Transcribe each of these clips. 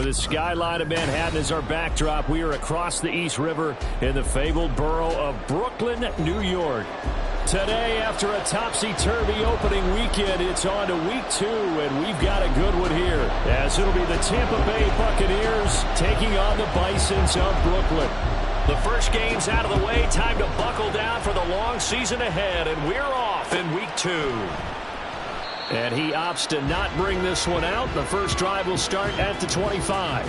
With the skyline of Manhattan as our backdrop, we are across the East River in the fabled borough of Brooklyn, New York. Today, after a topsy-turvy opening weekend, it's on to week 2, and we've got a good one here, as it'll be the Tampa Bay Buccaneers taking on the Bisons of Brooklyn. The first game's out of the way. Time to buckle down for the long season ahead, and we're off in week 2. And he opts to not bring this one out. The first drive will start at the 25.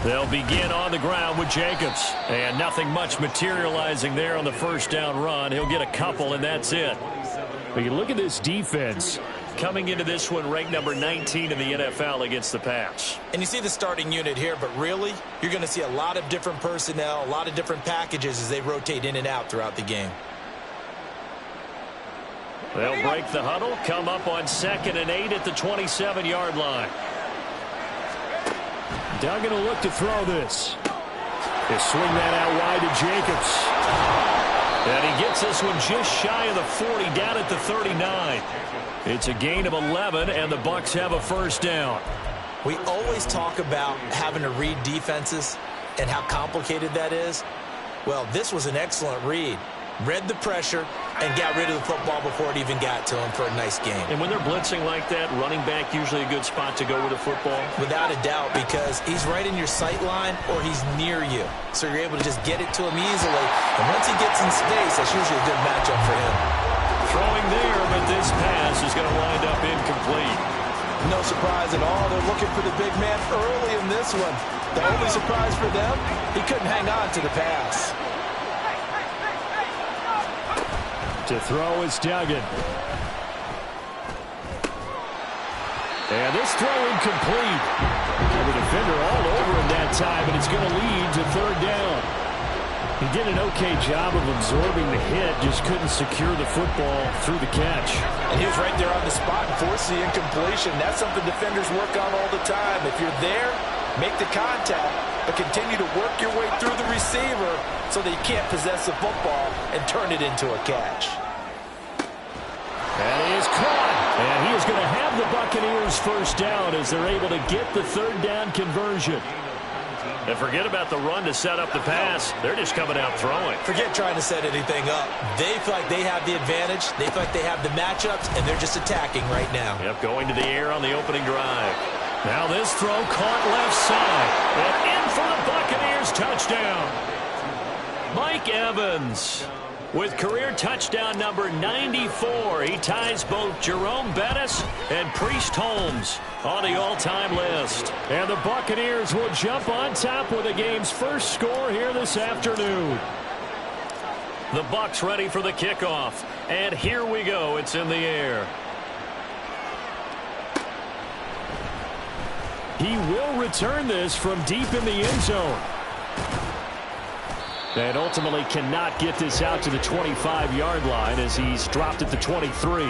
They'll begin on the ground with Jacobs. And nothing much materializing there on the first down run. He'll get a couple, and that's it. But you look at this defense coming into this one ranked number 19 in the NFL against the pass. And you see the starting unit here, but really, you're going to see a lot of different personnel, a lot of different packages as they rotate in and out throughout the game. They'll break the huddle, come up on 2nd and 8 at the 27-yard line. Duggan will look to throw this. He'll swing that out wide to Jacobs. And he gets this one just shy of the 40, down at the 39. It's a gain of 11, and the Bucs have a first down. We always talk about having to read defenses and how complicated that is. Well, this was an excellent read. Read the pressure and got rid of the football before it even got to him for a nice game. And when they're blitzing like that, running back usually a good spot to go with the football? Without a doubt, because he's right in your sight line or he's near you. So you're able to just get it to him easily. And once he gets in space, that's usually a good matchup for him. Throwing there, but this pass is going to wind up incomplete. No surprise at all. They're looking for the big man early in this one. The only surprise for them, he couldn't hang on to the pass. To throw is Duggan. And this throw incomplete. And the defender all over him that time, and it's going to lead to 3rd down. He did an okay job of absorbing the hit, just couldn't secure the football through the catch. And he was right there on the spot and forced the incompletion. That's something defenders work on all the time. If you're there, make the contact, but continue to work your way through the receiver so that you can't possess the football and turn it into a catch. And he is caught. And he is going to have the Buccaneers first down as they're able to get the 3rd down conversion. And forget about the run to set up the pass. They're just coming out throwing. Forget trying to set anything up. They feel like they have the advantage. They feel like they have the matchups, and they're just attacking right now. Yep, going to the air on the opening drive. Now this throw caught left side. And in for the Buccaneers touchdown. Mike Evans with career touchdown number 94. He ties both Jerome Bettis and Priest Holmes on the all-time list. And the Buccaneers will jump on top with the game's first score here this afternoon. The Bucs ready for the kickoff. And here we go. It's in the air. He will return this from deep in the end zone. And ultimately cannot get this out to the 25-yard line as he's dropped at the 23.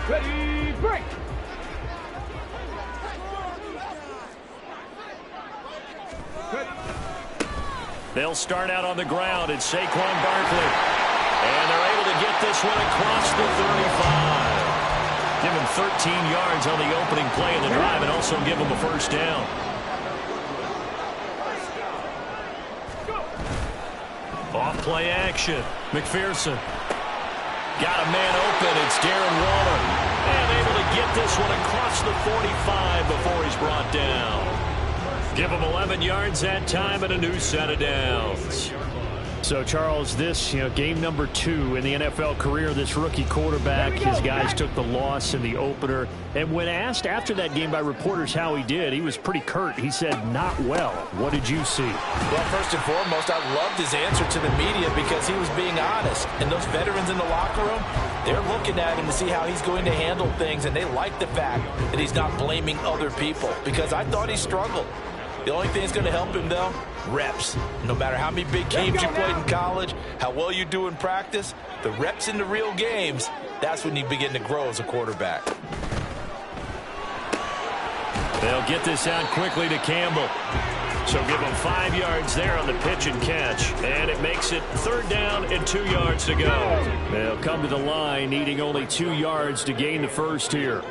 Ready, break! They'll start out on the ground. It's Saquon Barkley. And they're able to get this one across the 35. Give him 13 yards on the opening play of the drive and also give him a first down. Off play action. McPherson. Got a man open. It's Darren Waller. And able to get this one across the 45 before he's brought down. Give him 11 yards that time and a new set of downs. So, Charles, this, game number 2 in the NFL career, this rookie quarterback, his guys took the loss in the opener. And when asked after that game by reporters how he did, he was pretty curt. He said, not well. What did you see? Well, first and foremost, I loved his answer to the media because he was being honest. And those veterans in the locker room, they're looking at him to see how he's going to handle things. And they like the fact that he's not blaming other people because I thought he struggled. The only thing that's going to help him, though, reps. No matter how many big games you played in college, how well you do in practice, the reps in the real games, that's when you begin to grow as a quarterback. They'll get this out quickly to Campbell. So give him 5 yards there on the pitch and catch. And it makes it 3rd down and 2 yards to go. They'll come to the line needing only 2 yards to gain the first here.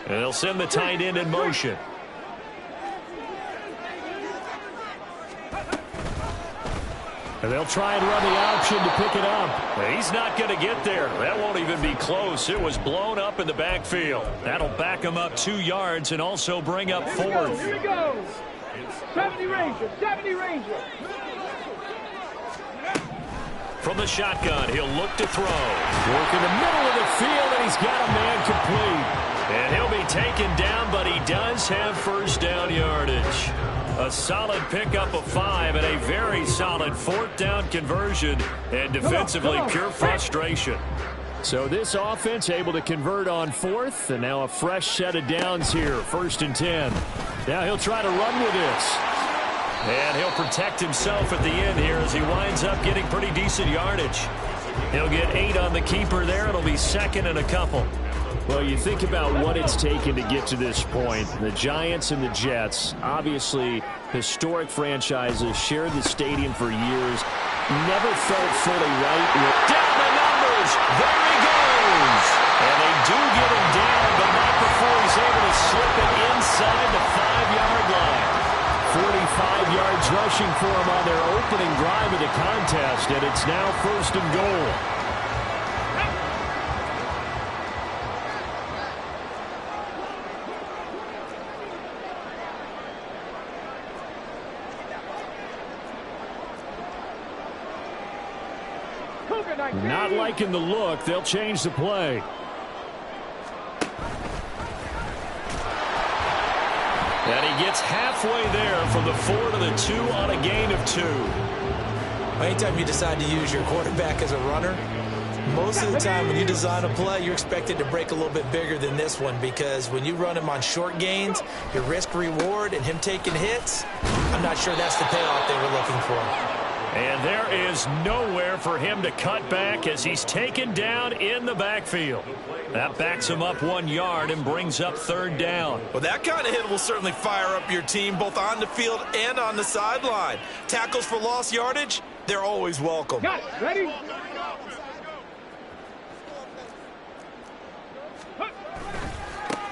And they'll send the tight end in motion. And they'll try and run the option to pick it up. He's not going to get there. That won't even be close. It was blown up in the backfield. That'll back him up 2 yards and also bring up 4th. Here we go. 70 Ranger, 70 Ranger. From the shotgun, he'll look to throw. Work in the middle of the field, and he's got a man complete. And he'll be taken down, but he does have first down yardage. A solid pickup of 5 and a very solid 4th down conversion, and defensively pure frustration. So this offense able to convert on 4th, and now a fresh set of downs here, 1st and 10. Now he'll try to run with this. And he'll protect himself at the end here as he winds up getting pretty decent yardage. He'll get 8 on the keeper there. It'll be 2nd and a couple. Well, you think about what it's taken to get to this point. The Giants and the Jets, obviously historic franchises, shared the stadium for years. Never felt fully right. Down the numbers. There he goes. And they do get him down, but not before he's able to slip it inside the 5-yard line. 45 yards rushing for him on their opening drive of the contest, and it's now 1st and goal. Not liking the look. They'll change the play. And he gets halfway there from the 4 to the 2 on a gain of 2. Anytime you decide to use your quarterback as a runner, most of the time when you design a play, you're expected to break a little bit bigger than this one because when you run him on short gains, your risk-reward and him taking hits, I'm not sure that's the payoff they were looking for. And there is nowhere for him to cut back as he's taken down in the backfield. That backs him up 1 yard and brings up 3rd down. Well, that kind of hit will certainly fire up your team both on the field and on the sideline. Tackles for lost yardage, they're always welcome. Got it. Ready?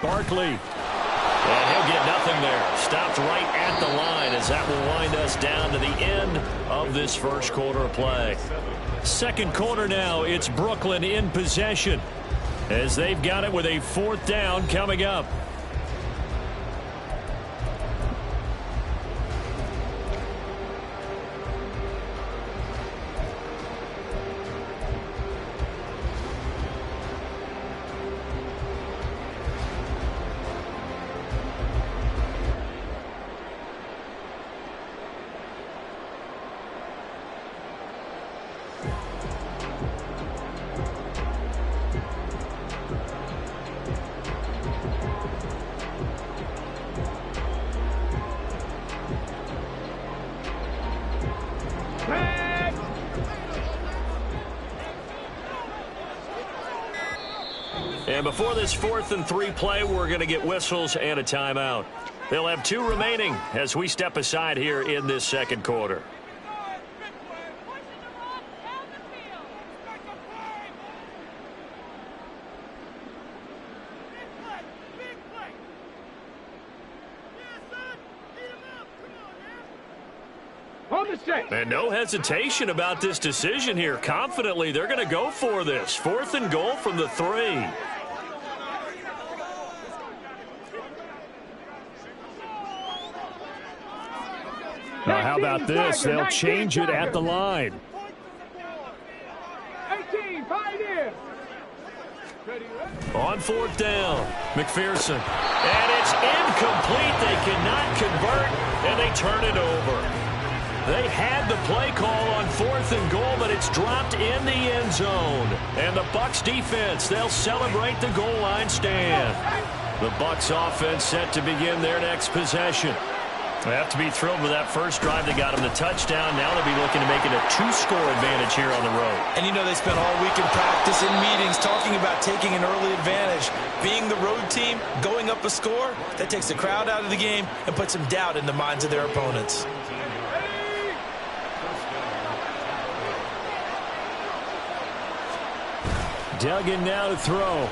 Barkley. And he'll get nothing there. Stopped right at the line as that will wind us down to the end of this first quarter of play. Second quarter now, it's Brooklyn in possession as they've got it with a 4th down coming up. And before this 4th and 3 play, we're going to get whistles and a timeout. They'll have 2 remaining as we step aside here in this second quarter. And no hesitation about this decision here. Confidently, they're going to go for this. 4th and goal from the 3. how about this? They'll change it at the line. 18, pioneer. On fourth down, McPherson. And it's incomplete. They cannot convert, and they turn it over. They had the play call on 4th and goal, but it's dropped in the end zone. And the Bucs defense, they'll celebrate the goal line stand. The Bucs offense set to begin their next possession. They have to be thrilled with that first drive that got them the touchdown. Now they'll be looking to make it a 2-score advantage here on the road. And you know they spent all week in practice and meetings talking about taking an early advantage. Being the road team, going up a score, that takes the crowd out of the game and puts some doubt in the minds of their opponents. Duggan now to throw.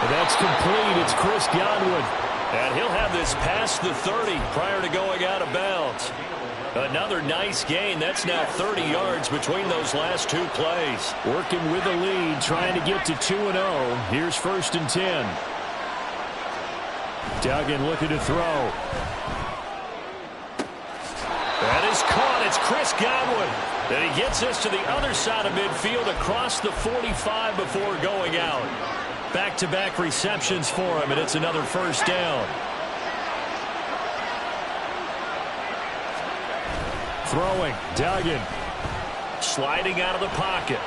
And that's complete. It's Chris Godwin. And he'll have this past the 30 prior to going out of bounds. Another nice gain. That's now 30 yards between those last two plays. Working with the lead, trying to get to 2-0. Here's 1st and 10. Duggan looking to throw. That is caught. It's Chris Godwin. And he gets us to the other side of midfield across the 45 before going out. Back-to-back receptions for him, and it's another 1st down. Throwing, Duggan. Sliding out of the pocket.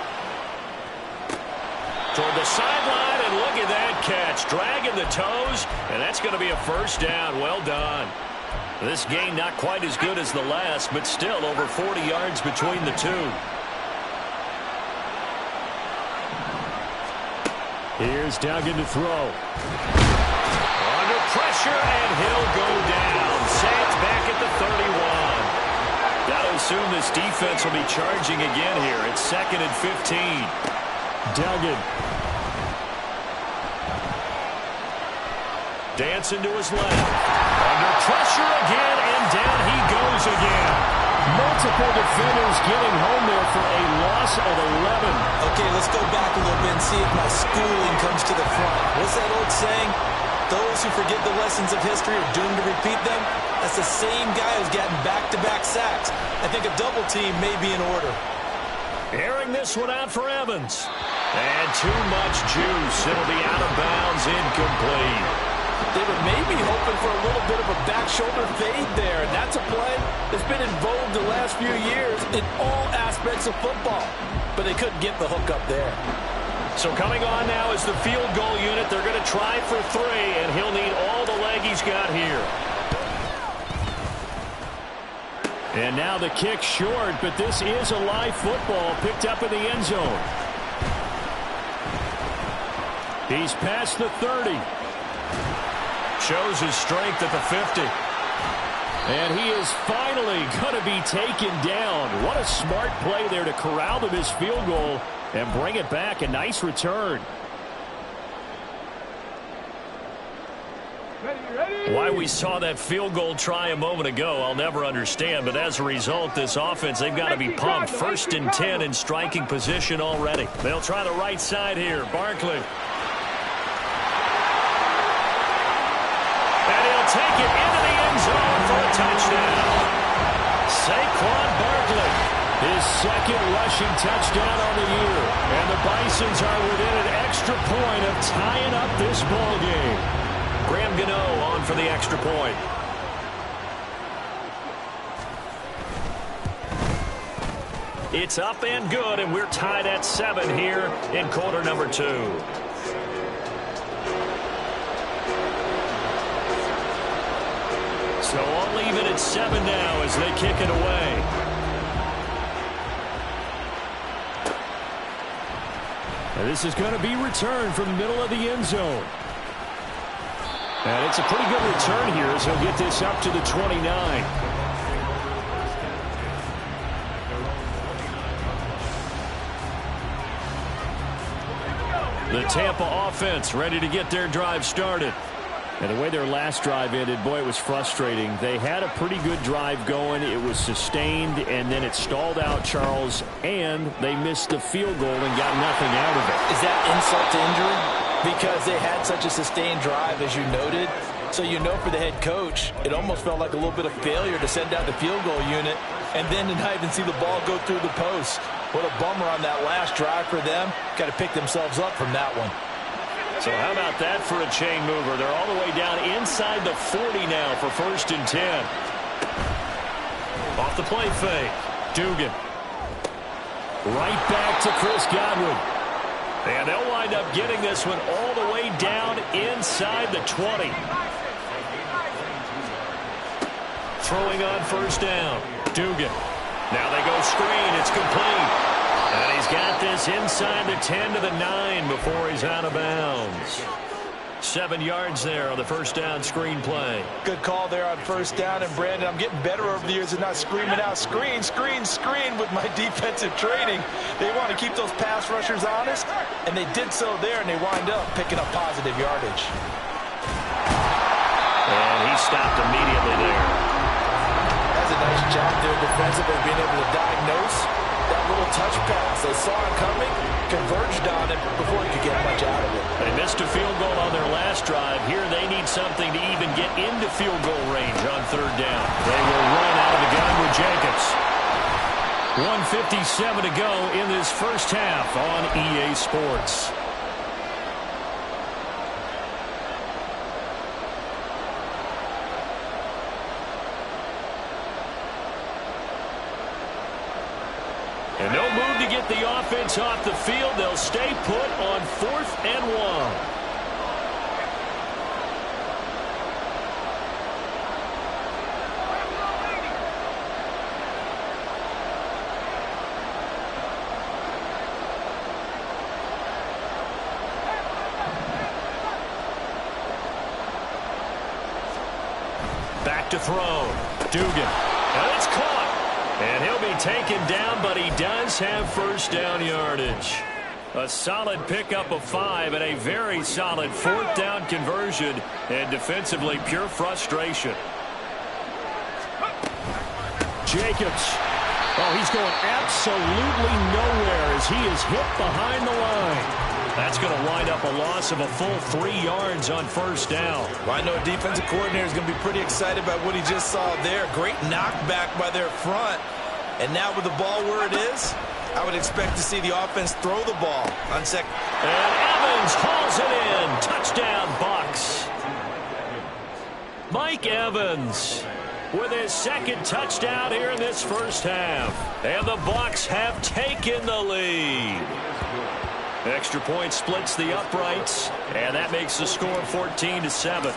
Toward the sideline, and look at that catch. Dragging the toes, and that's going to be a 1st down. Well done. This game not quite as good as the last, but still over 40 yards between the two. Here's Duggan to throw. Under pressure, and he'll go down. Saints back at the 31. Got to assume this defense will be charging again here. It's 2nd and 15. Duggan. Dancing to his left. Under pressure again, and down he goes again. Multiple defenders getting home there for a loss of 11. Okay, let's go back a little bit and see if my schooling comes to the front. What's that old saying? Those who forget the lessons of history are doomed to repeat them. That's the same guy who's gotten back-to-back sacks. I think a double team may be in order. Airing this one out for Evans. And too much juice. It'll be out of bounds, incomplete. They were maybe hoping for a little bit of a back shoulder fade there, and that's a play that's been in vogue the last few years in all aspects of football. But they couldn't get the hook up there. So coming on now is the field goal unit. They're going to try for 3, and he'll need all the leg he's got here. And now the kick short, but this is a live football picked up in the end zone. He's past the 30. Shows his strength at the 50. And he is finally going to be taken down. What a smart play there to corral the missed field goal and bring it back. A nice return. Why we saw that field goal try a moment ago, I'll never understand. But as a result, this offense, they've got to be pumped. 1st and 10 in striking position already. They'll try the right side here. Barkley. Take it into the end zone for a touchdown. Saquon Barkley, his 2nd rushing touchdown on the year. And the Bisons are within an extra point of tying up this ball game. Graham Gano on for the extra point. It's up and good, and we're tied at 7 here in quarter number 2. So all even at 7 now as they kick it away. And this is going to be returned from the middle of the end zone. And it's a pretty good return here as he'll get this up to the 29. The Tampa offense ready to get their drive started. And the way their last drive ended, boy, it was frustrating. They had a pretty good drive going. It was sustained, and then it stalled out, Charles, and they missed the field goal and got nothing out of it. Is that insult to injury? Because they had such a sustained drive, as you noted. So you know for the head coach, it almost felt like a little bit of failure to send out the field goal unit and then to not even see the ball go through the post. What a bummer on that last drive for them. Got to pick themselves up from that one. So how about that for a chain mover? They're all the way down inside the 40 now for 1st and 10. Off the play fake. Dugan. Right back to Chris Godwin. And they'll wind up getting this one all the way down inside the 20. Throwing on 1st down. Dugan. Now they go screen. It's complete. And he's got this inside the 10 to the 9 before he's out of bounds. 7 yards there on the 1st down screen play. Good call there on 1st down. And, Brandon, I'm getting better over the years and not screaming out, screen, screen, screen with my defensive training. They want to keep those pass rushers honest, and they did so there, and they wind up picking up positive yardage. And he stopped immediately there. That's a nice job there defensively, being able to diagnose that little touch pass. They saw it coming, converged on it before he could get much out of it. They missed a field goal on their last drive. Here they need something to even get into field goal range on 3rd down. They will run out of the gun with Jacobs. 1:57 to go in this first half on EA Sports. And no move to get the offense off the field. They'll stay put on 4th and 1. Back to throw. Dugan. And it's caught. And he'll be taken down, but he does have 1st down yardage. A solid pickup of 5 and a very solid 4th down conversion. And defensively, pure frustration. Jacobs. Oh, he's going absolutely nowhere as he is hit behind the line. That's going to wind up a loss of a full 3 yards on 1st down. Well, I know a defensive coordinator is going to be pretty excited about what he just saw there. Great knockback by their front. And now with the ball where it is, I would expect to see the offense throw the ball on second. And Evans hauls it in. Touchdown, Bucs. Mike Evans with his 2nd touchdown here in this first half. And the Bucs have taken the lead. Extra point splits the uprights, and that makes the score 14-7.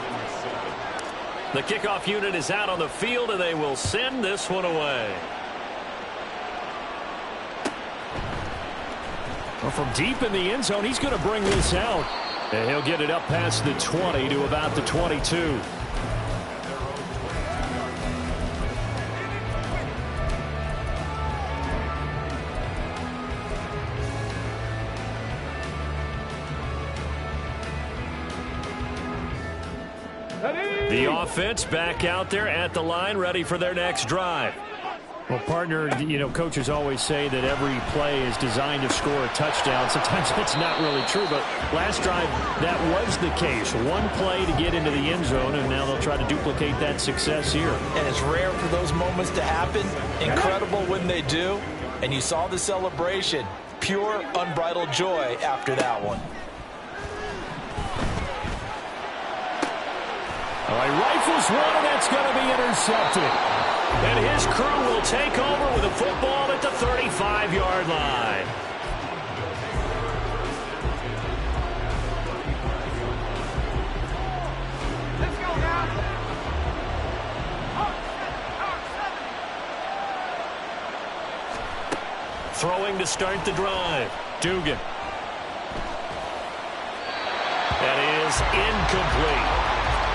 The kickoff unit is out on the field, and they will send this one away. Well, from deep in the end zone, he's going to bring this out. And he'll get it up past the 20 to about the 22. The offense back out there at the line, ready for their next drive. Well, partner, you know, coaches always say that every play is designed to score a touchdown. Sometimes that's not really true, but last drive, that was the case. One play to get into the end zone, and now they'll try to duplicate that success here. And it's rare for those moments to happen. Incredible when they do. And you saw the celebration. Pure, unbridled joy after that one. All right, rifles one, and that's going to be intercepted. And his crew will take over with a football at the 35-yard line. Let's go now. Throwing to start the drive. Dugan. That is incomplete.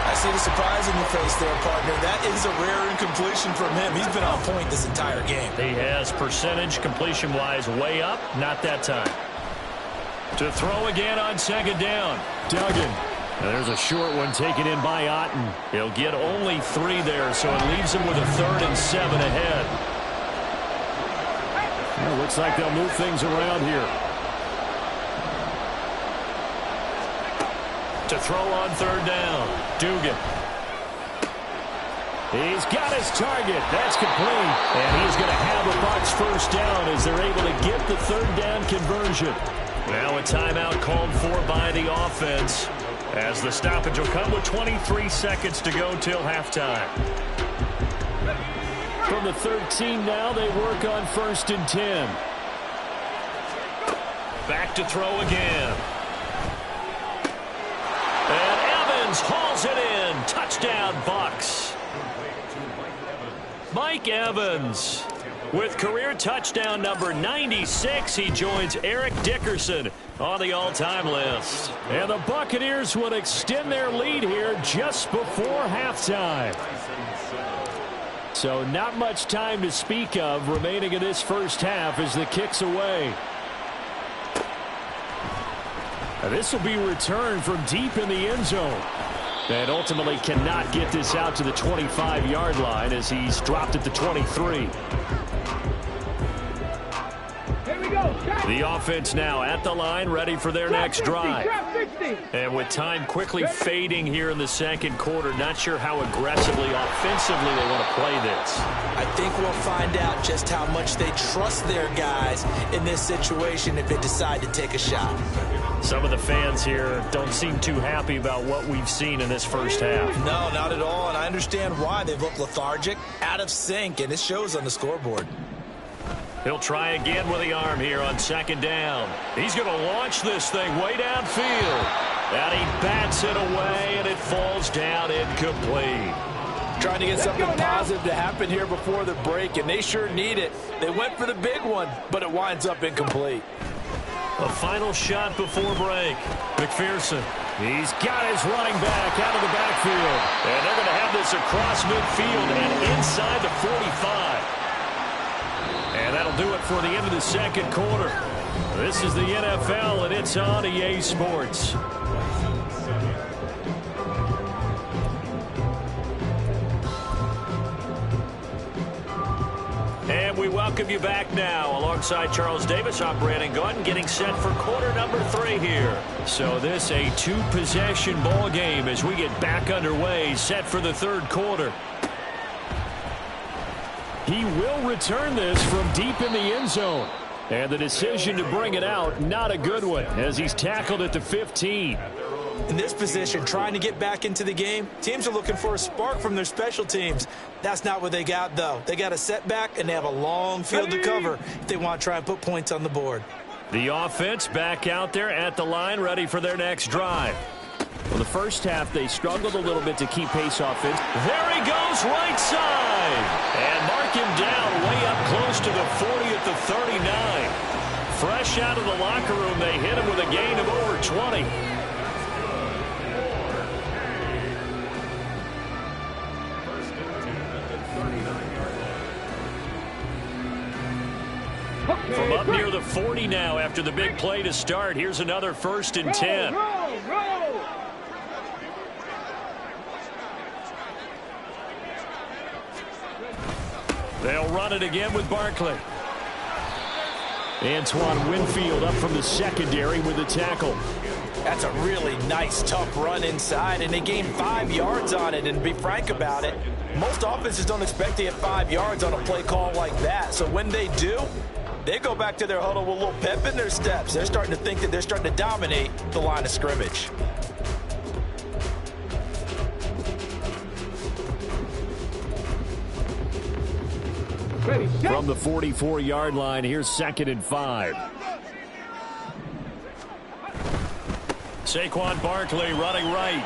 I see the surprise in your face there, partner. That is a rare incompletion from him. He's been on point this entire game. He has percentage completion-wise way up. Not that time. To throw again on 2nd down. Duggan. And there's a short one taken in by Otten. He'll get only 3 there, so it leaves him with a 3rd and 7 ahead. Well, looks like they'll move things around here. To throw on 3rd down. Dugan. He's got his target. That's complete. And he's going to have a Bucs first down as they're able to get the third down conversion. Now a timeout called for by the offense as the stoppage will come with 23 seconds to go till halftime. From the 13 now, they work on 1st and 10. Back to throw again. And Evans hauls it in. Touchdown, Bucs. Mike Evans with career touchdown number 96. He joins Eric Dickerson on the all-time list. And the Buccaneers will extend their lead here just before halftime. So not much time to speak of remaining in this first half as the kick's away. Now this will be returned from deep in the end zone. And ultimately cannot get this out to the 25-yard line as he's dropped at the 23. The offense now at the line, ready for their next drive. And with time quickly fading here in the second quarter, not sure how aggressively, offensively they want to play this. I think we'll find out just how much they trust their guys in this situation if they decide to take a shot. Some of the fans here don't seem too happy about what we've seen in this first half. No, not at all, and I understand why. They've looked lethargic, out of sync, and it shows on the scoreboard. He'll try again with the arm here on 2nd down. He's going to launch this thing way downfield. And he bats it away, and it falls down incomplete. Trying to get something positive to happen here before the break, and they sure need it. They went for the big one, but it winds up incomplete. A final shot before break. McPherson. He's got his running back out of the backfield. And they're going to have this across midfield and inside the 45. And that'll do it for the end of the second quarter. This is the NFL, and it's on EA Sports. And we welcome you back now. Alongside Charles Davis, I'm Brandon Gordon, getting set for quarter number 3 here. So this a 2-possession ball game as we get back underway, set for the third quarter. He will return this from deep in the end zone. And the decision to bring it out, not a good one, as he's tackled at the 15. In this position, trying to get back into the game, teams are looking for a spark from their special teams. That's not what they got, though. They got a setback, and they have a long field to cover if they want to try and put points on the board. The offense back out there at the line, ready for their next drive. Well, the first half, they struggled a little bit to keep pace offense. There he goes, right side. And mark him down way up close to the 40 at the 39. Fresh out of the locker room, they hit him with a gain of over 20. From up near the 40 now after the big play to start. Here's another 1st and 10. Roll. They'll run it again with Barkley. Antoine Winfield up from the secondary with the tackle. That's a really nice, tough run inside, and they gained 5 yards on it. And to be frank about it, most offenses don't expect to get 5 yards on a play call like that. So when they do, they go back to their huddle with a little pep in their steps. They're starting to think that they're starting to dominate the line of scrimmage. From the 44-yard line, here's 2nd and 5. Saquon Barkley running right.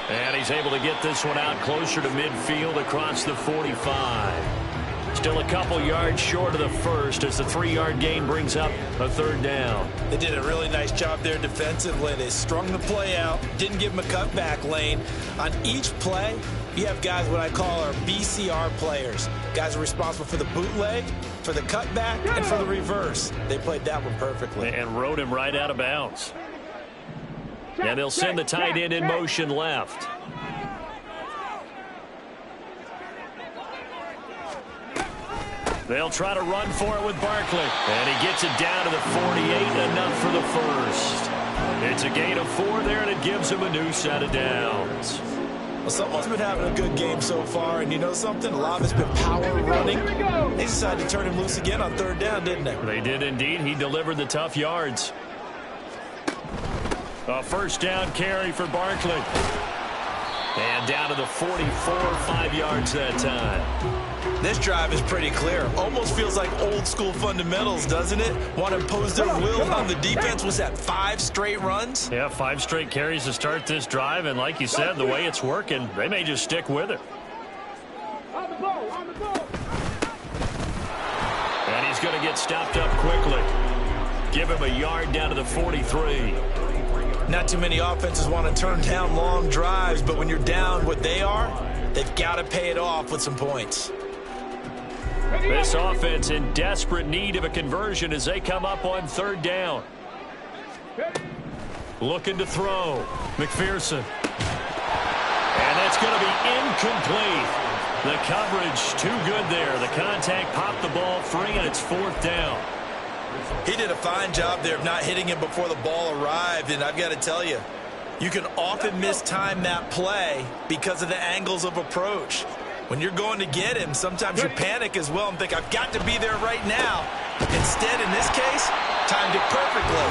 And he's able to get this one out closer to midfield across the 45. Still a couple yards short of the first as the 3-yard gain brings up a 3rd down. They did a really nice job there defensively. They strung the play out, didn't give him a cutback lane. On each play, you have guys what I call our BCR players. Guys are responsible for the bootleg, for the cutback, and for the reverse. They played that one perfectly. And rode him right out of bounds. And they'll send the tight end in motion left. They'll try to run for it with Barkley. And he gets it down to the 48, enough for the first. It's a gain of 4 there, and it gives him a new set of downs. Well, someone's been having a good game so far, and you know something? A lot of it's been power running. They decided to turn him loose again on third down, didn't they? They did indeed. He delivered the tough yards. A first down carry for Barkley. And down to the 44, 5 yards that time. This drive is pretty clear. Almost feels like old school fundamentals, doesn't it? Want to impose their will on the defense. Was that 5 straight runs? Yeah, 5 straight carries to start this drive. And like you said, the way it's working, they may just stick with it. On the ball, on the ball. And he's going to get stopped up quickly. Give him a yard down to the 43. Not too many offenses want to turn down long drives, but when you're down what they are, they've got to pay it off with some points. This offense in desperate need of a conversion as they come up on third down. Looking to throw. McPherson. And that's going to be incomplete. The coverage too good there. The contact popped the ball free, and it's fourth down. He did a fine job there of not hitting him before the ball arrived, and I've got to tell you, you can often mistime that play because of the angles of approach. When you're going to get him, sometimes you panic as well and think, I've got to be there right now. Instead, in this case, timed it perfectly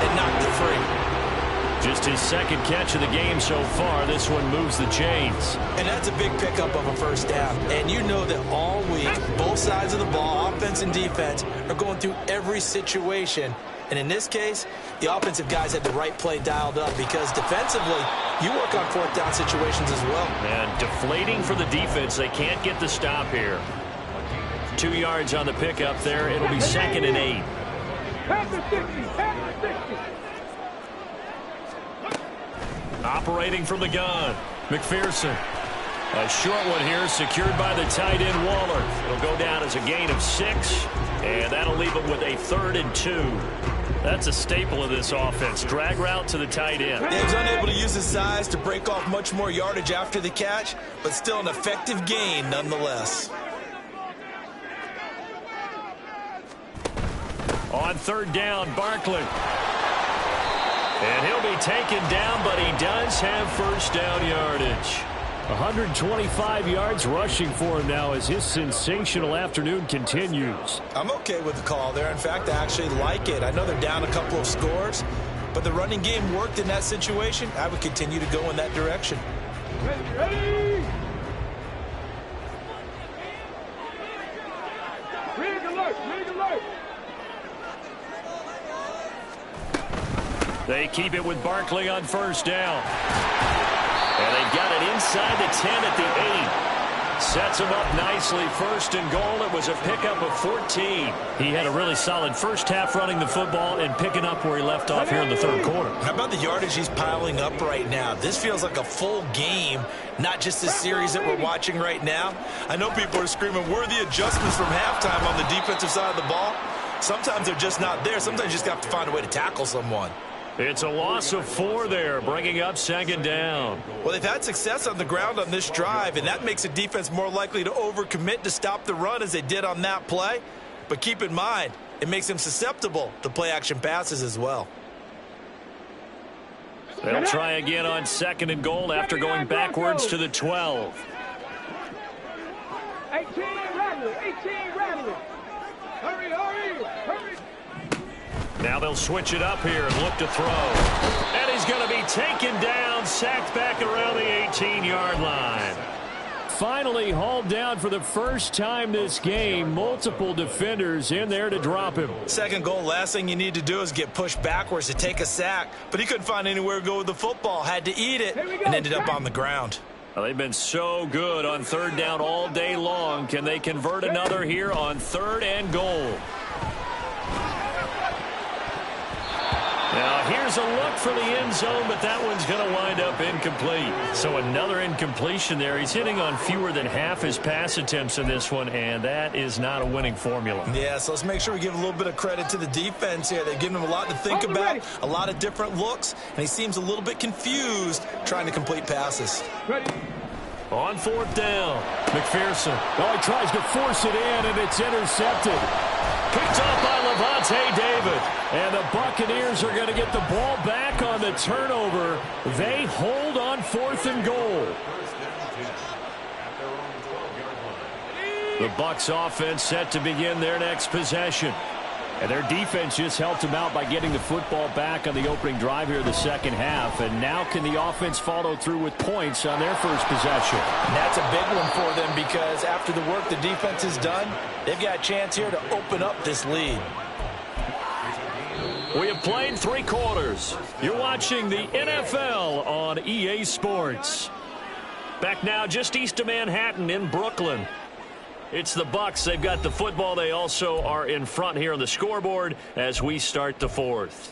and knocked it free. Just his second catch of the game so far. This one moves the chains. And that's a big pickup of a first down. And you know that all week, both sides of the ball, offense and defense, are going through every situation. And in this case, the offensive guys had the right play dialed up because defensively, you work on fourth down situations as well. And deflating for the defense. They can't get the stop here. 2 yards on the pickup there. It'll be 2nd and 8. Pass the 60, pass the 60. Operating from the gun, McPherson. A short one here, secured by the tight end Waller. It'll go down as a gain of 6, and that'll leave them with a 3rd and 2. That's a staple of this offense. Drag route to the tight end. He was unable to use his size to break off much more yardage after the catch, but still an effective gain nonetheless. On third down, Barkley. And he'll be taken down, but he does have first down yardage. 125 yards rushing for him now as his sensational afternoon continues. I'm okay with the call there. In fact, I actually like it. I know they're down a couple of scores, but the running game worked in that situation. I would continue to go in that direction. Ready! Rig alert, rig alert. They keep it with Barkley on first down. And they've got it inside the 10 at the 8. Sets him up nicely. 1st and goal. It was a pickup of 14. He had a really solid first half running the football and picking up where he left off here in the third quarter. How about the yardage he's piling up right now? This feels like a full game, not just the series that we're watching right now. I know people are screaming, where are the adjustments from halftime on the defensive side of the ball? Sometimes they're just not there. Sometimes you just have to find a way to tackle someone. It's a loss of 4 there, bringing up 2nd down. Well, they've had success on the ground on this drive, and that makes a defense more likely to overcommit to stop the run as they did on that play. But keep in mind, it makes them susceptible to play-action passes as well. They'll try again on 2nd and goal after going backwards to the 12. 18 rattler, 18 rattler. Hurry, hurry, hurry. Now they'll switch it up here and look to throw. And he's going to be taken down, sacked back around the 18-yard line. Finally hauled down for the first time this game. Multiple defenders in there to drop him. 2nd goal, last thing you need to do is get pushed backwards to take a sack. But he couldn't find anywhere to go with the football. Had to eat it and ended up on the ground. Well, they've been so good on third down all day long. Can they convert another here on 3rd and goal? Now, here's a look for the end zone, but that one's going to wind up incomplete. So another incompletion there. He's hitting on fewer than half his pass attempts in this one, and that is not a winning formula. Yeah, so let's make sure we give a little bit of credit to the defense here. They've given him a lot to think about, a lot of different looks, and he seems a little bit confused trying to complete passes. Ready. On 4th down, McPherson. Oh, he tries to force it in, and it's intercepted. Picked off by Levante David. And the Buccaneers are going to get the ball back on the turnover. They hold on 4th and goal. The Bucs offense set to begin their next possession. And their defense just helped them out by getting the football back on the opening drive here in the second half. And now can the offense follow through with points on their first possession? And that's a big one for them because after the work the defense has done, they've got a chance here to open up this lead. We have played 3 quarters. You're watching the NFL on EA Sports. Back now just east of Manhattan in Brooklyn. It's the Bucs. They've got the football. They also are in front here on the scoreboard as we start the 4th.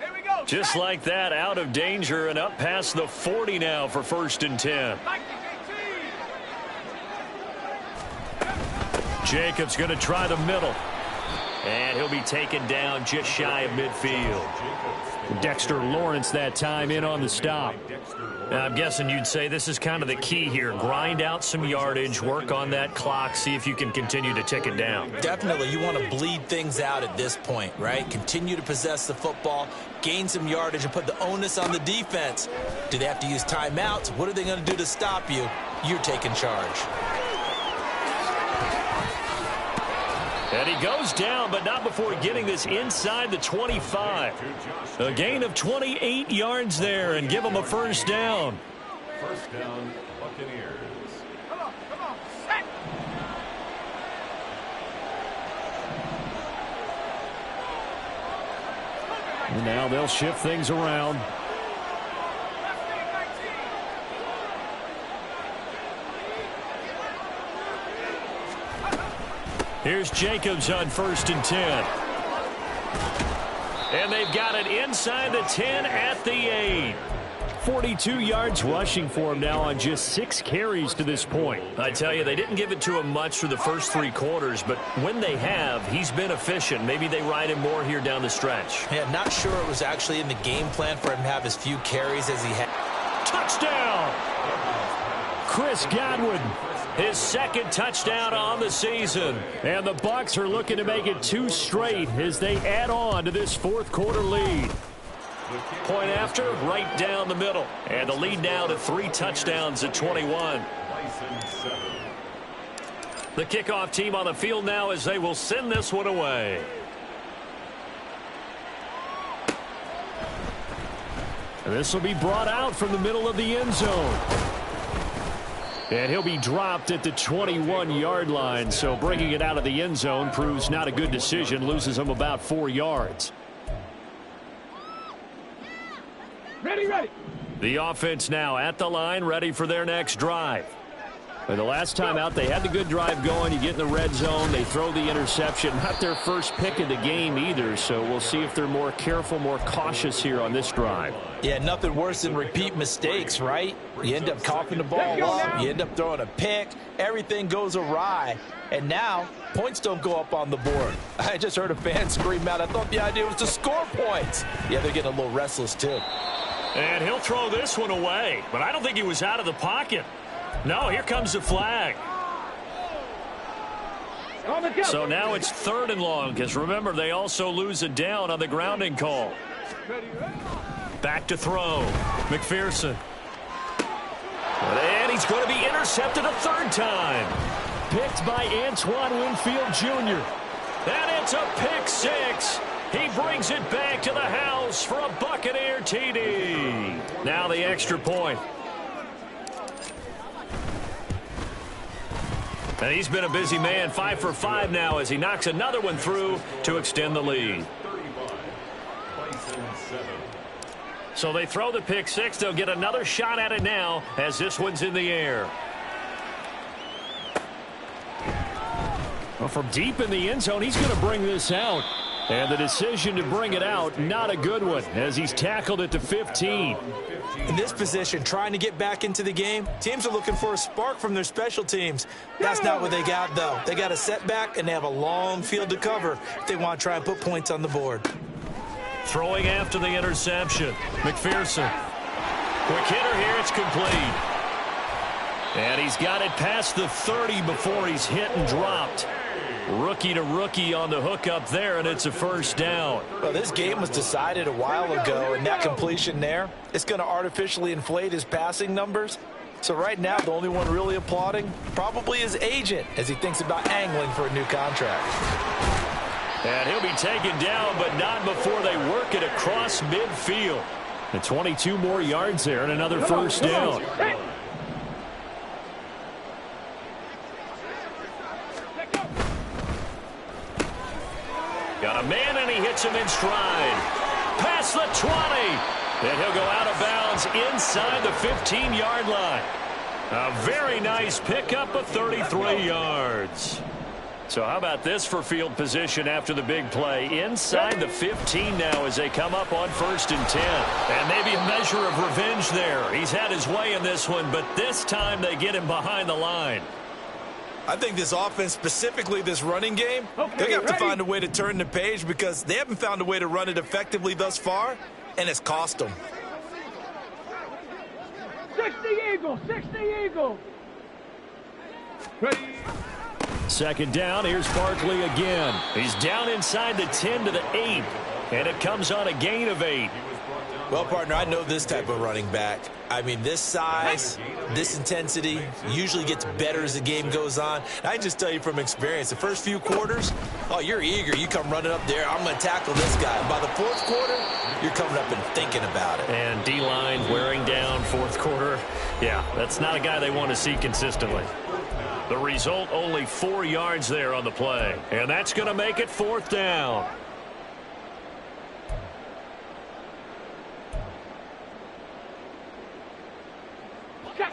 Here we go. Just like that, out of danger and up past the 40 now for 1st and 10. Jacobs going to try the middle. And he'll be taken down just shy of midfield. Dexter Lawrence that time in on the stop. Now, I'm guessing you'd say this is kind of the key here. Grind out some yardage, work on that clock, see if you can continue to tick it down. Definitely, you want to bleed things out at this point, right? Continue to possess the football, gain some yardage, and put the onus on the defense. Do they have to use timeouts? What are they going to do to stop you? You're taking charge. And he goes down, but not before getting this inside the 25. A gain of 28 yards there and give him a first down. First down, Buccaneers. Come on, set. And now they'll shift things around. Here's Jacobs on 1st and 10. And they've got it inside the 10 at the 8. 42 yards rushing for him now on just 6 carries to this point. I tell you, they didn't give it to him much through the first 3 quarters, but when they have, he's been efficient. Maybe they ride him more here down the stretch. Yeah, not sure it was actually in the game plan for him to have as few carries as he had. Touchdown! Chris Godwin. His 2nd touchdown on the season. And the Bucs are looking to make it 2 straight as they add on to this 4th quarter lead. Point after, right down the middle. And the lead now to 3 touchdowns at 21. The kickoff team on the field now as they will send this one away. And this will be brought out from the middle of the end zone. And he'll be dropped at the 21-yard line, so bringing it out of the end zone proves not a good decision, loses him about 4 yards. Ready. The offense now at the line, ready for their next drive. The last time out, they had the good drive going. You get in the red zone, they throw the interception. Not their first pick of the game either, so we'll see if they're more careful, more cautious here on this drive. Yeah, nothing worse than repeat mistakes, right? You end up coughing the ball up, you end up throwing a pick, everything goes awry. And now, points don't go up on the board. I just heard a fan scream out, I thought the idea was to score points. Yeah, they're getting a little restless too. And he'll throw this one away, but I don't think he was out of the pocket. No, here comes the flag. So now it's 3rd and long, because remember, they also lose a down on the grounding call. Back to throw. McPherson. And he's going to be intercepted a 3rd time. Picked by Antoine Winfield Jr. And it's a pick 6. He brings it back to the house for a Buccaneer TD. Now the extra point. And he's been a busy man, 5 for 5 now as he knocks another one through to extend the lead. So they throw the pick 6. They'll get another shot at it now as this one's in the air. Well, from deep in the end zone, he's going to bring this out. And the decision to bring it out, not a good one, as he's tackled at the 15. In this position, trying to get back into the game, teams are looking for a spark from their special teams. That's not what they got, though. They got a setback, and they have a long field to cover if they want to try and put points on the board. Throwing after the interception. McPherson. Quick hitter here, it's complete. And he's got it past the 30 before he's hit and dropped. Rookie to rookie on the hook up there, and it's a first down. Well, this game was decided a while ago, and that completion there, it's going to artificially inflate his passing numbers. So right now, the only one really applauding probably his agent as he thinks about angling for a new contract. And he'll be taken down, but not before they work it across midfield. And 22 more yards there and another first down. Got a man, and he hits him in stride. Past the 20. And he'll go out of bounds inside the 15-yard line. A very nice pickup of 33 yards. So how about this for field position after the big play? Inside the 15 now as they come up on 1st and 10. And maybe a measure of revenge there. He's had his way in this one, but this time they get him behind the line. I think this offense, specifically this running game, they have to find a way to turn the page because they haven't found a way to run it effectively thus far, and it's cost them. 60 Eagles, 60 Eagles. Ready. 2nd down, here's Barkley again. He's down inside the 10 to the 8, and it comes on a gain of 8. Well, partner, I know this type of running back. I mean, this size, this intensity usually gets better as the game goes on. And I just tell you from experience, the first few quarters, oh, you're eager. You come running up there, I'm going to tackle this guy. And by the 4th quarter, you're coming up and thinking about it. And D-line wearing down 4th quarter. Yeah, that's not a guy they want to see consistently. The result, only 4 yards there on the play. And that's going to make it 4th down.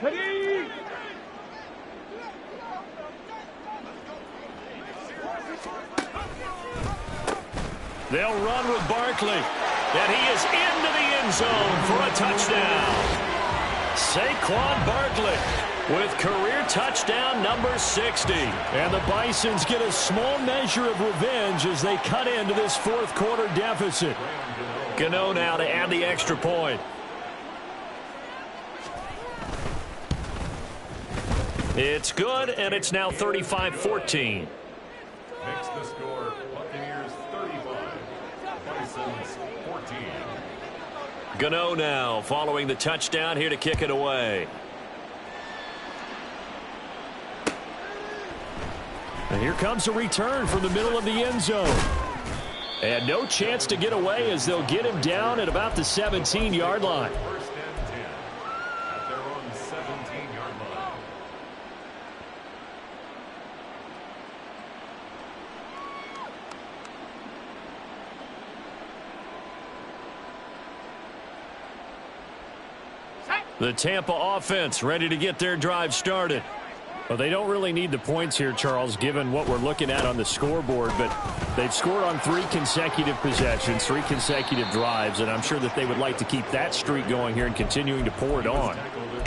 Ready. They'll run with Barkley. And he is into the end zone for a touchdown. Saquon Barkley with career touchdown number 60. And the Bisons get a small measure of revenge as they cut into this 4th quarter deficit. Gano now to add the extra point. It's good, and it's now 35-14. Makes the score Buccaneers 35, Bisons 14. Gano now following the touchdown here to kick it away. And here comes a return from the middle of the end zone. And no chance to get away as they'll get him down at about the 17-yard line. 1st and 10 at their own 17-yard line. The Tampa offense ready to get their drive started. Well, they don't really need the points here, Charles, given what we're looking at on the scoreboard, but they've scored on 3 consecutive possessions, 3 consecutive drives, and I'm sure that they would like to keep that streak going here and continuing to pour it on.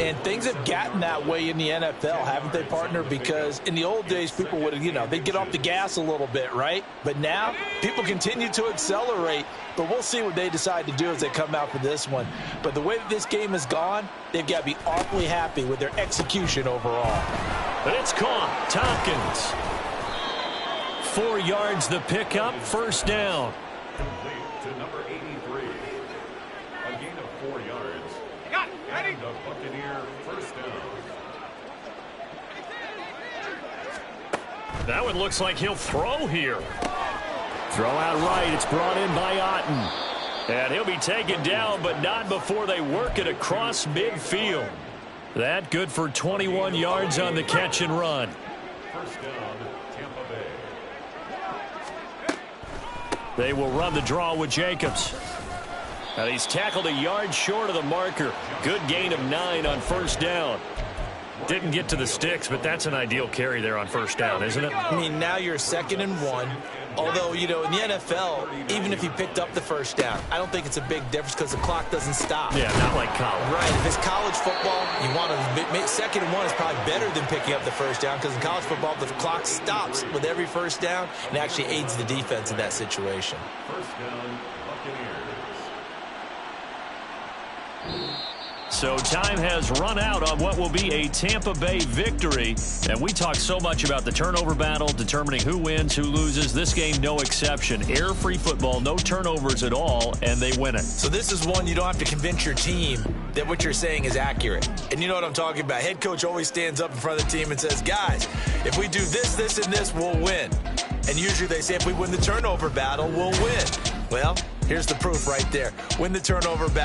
And things have gotten that way in the NFL, haven't they, partner? Because in the old days, people would, they'd get off the gas a little bit, right? But now, people continue to accelerate. But we'll see what they decide to do as they come out for this one. But the way that this game has gone, they've got to be awfully happy with their execution overall. But it's caught. Tompkins. 4 yards the pickup, 1st down. Complete to number 83. A gain of 4 yards. And a Buccaneer 1st down. That one looks like he'll throw here. Throw out right. It's brought in by Otten. And he'll be taken down, but not before they work it across midfield. That good for 21 yards on the catch and run. 1st down, Tampa Bay. They will run the draw with Jacobs. And he's tackled a yard short of the marker. Good gain of 9 on 1st down. Didn't get to the sticks, but that's an ideal carry there on 1st down, isn't it? I mean, now you're 2nd and 1. Although, in the NFL, even if he picked up the 1st down, I don't think it's a big difference because the clock doesn't stop. Yeah, not like college. Right. If it's college football, you want to 2nd and 1 is probably better than picking up the 1st down because in college football, the clock stops with every 1st down and actually aids the defense in that situation. 1st down, Buccaneers. So time has run out on what will be a Tampa Bay victory. And we talked so much about the turnover battle, determining who wins, who loses. This game, no exception. Air-free football, no turnovers at all, and they win it. So this is one you don't have to convince your team that what you're saying is accurate. And you know what I'm talking about. Head coach always stands up in front of the team and says, guys, if we do this, this, and this, we'll win. And usually they say if we win the turnover battle, we'll win. Well, here's the proof right there. Win the turnover battle.